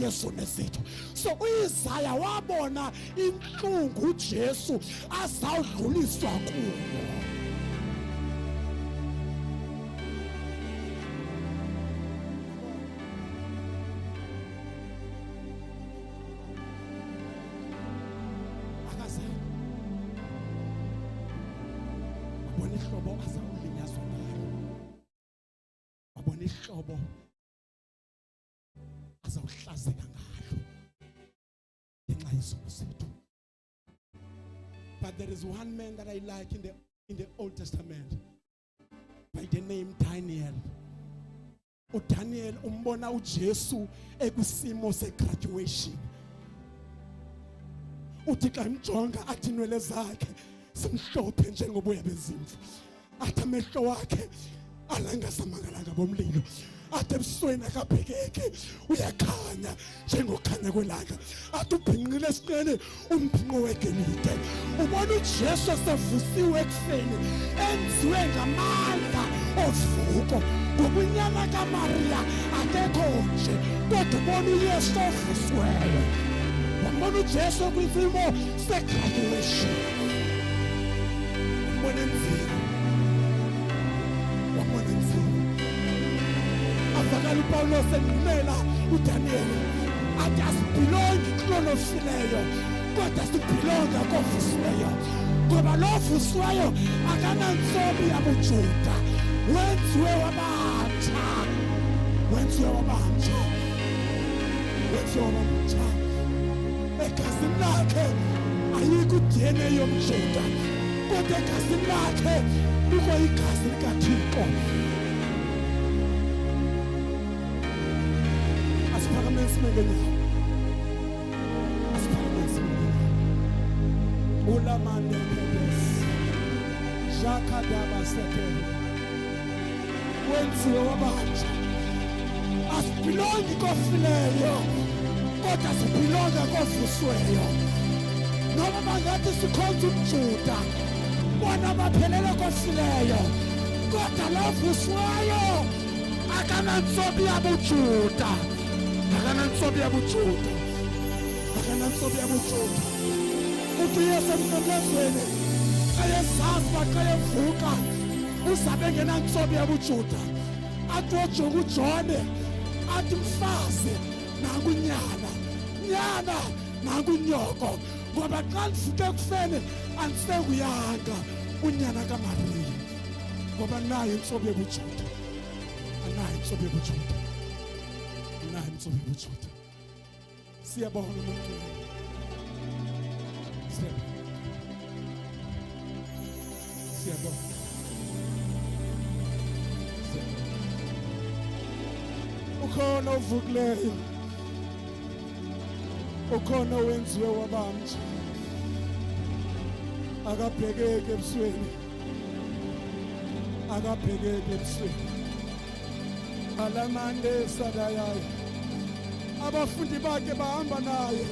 yesono zethu. So uIsaya wabona inhlungu uJesu azawudluliswa kuyo. Wabona ihlobo azawulinyazwa ngalo. Wabona ihlobo azawuhlazeka ngalo ngenxa yesono sethu. But there is one man that I like in the Old Testament by the name Daniel. uDaniel umbona uJesu ekusimo segraduation. Uthi xa imjonga athi inwele zakhe simhlophe njengoboya bezimvu, athi amehlo wakhe alangasamangalanga bomlilo, athi ebusweni akabhekeke uyakhanya njengokhanya kwelanga, athi ubhinqile esinqeni umbhinqo wegelide. Ubona uJesu sevusiwe ekuseni enziwe ngamandla ovuko. Ngokunyama kaMaria akekho nje, kodwa ubona uYesu ovusiweyo. Wabona uJesu kwisimo segraduation. Wabona enzima. Wabona enzima. Avakala uPawulos engqinela uDaniel athi asibhilongi kulona ofileyo, kodwa sibhilonga kovusiweyo. Ngoba lo ovusiweyo akanantsobi yabuJuda, wenziwe wabatsha, wenziwe wabatsha, wenziwe wabatsha. Egazini lakhe ayikho uDNA yomJuda, kodwa egazini lakhe kukho igazi likaThixo. Asiphakameni simele nyawo. Asiphakameni simele nyawo. Ulamande Pedes. Jakadaba Sekele. Wenziwe wabatsha. Asibhilongi kofileyo, kodwa sibhilonga kovusiweyo. Noma bangathi sikhonza umJuda, bona baphelele kofileyo, kodwa lo ovusiweyo akanantsobi yabuJuda, akanantsobi yabuJuda, akanantsobi yabuJuda. Uthi uYesu emnqamlezweni eyezazi baxa evuka uzabe ngenantsobi yabuJuda. Athi ojonga uJone athi mfazi nangu unyana, nyana nangu unyoko, ngoba xa ndivuke ekufeni andisekuyanga unyana kaMaria, ngoba nayo intsobi yabuJuda, anayo intsobi yabuJuda, anayo intsobi yabuJuda. Siyabonga umuntu. Siyabonga. Ukhona ovukileyo, ukhona owenziwe wabamtsha, akabhekeke ebusweni, akabhekeke ebusweni. Alamande sadayayo, abafundi bakhe bahamba naye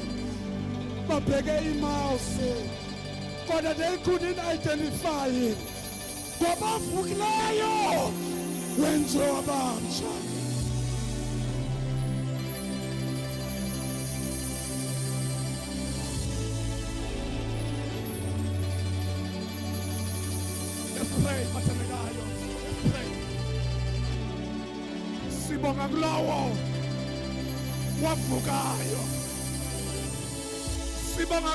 babheke imawuse, kodwa they couldn't identify him. Ngoba uvukileyo wenziwe wabamtsha. Pray, Matanagayo. Pray. Sibonga kulowo wavukayo. Sibonga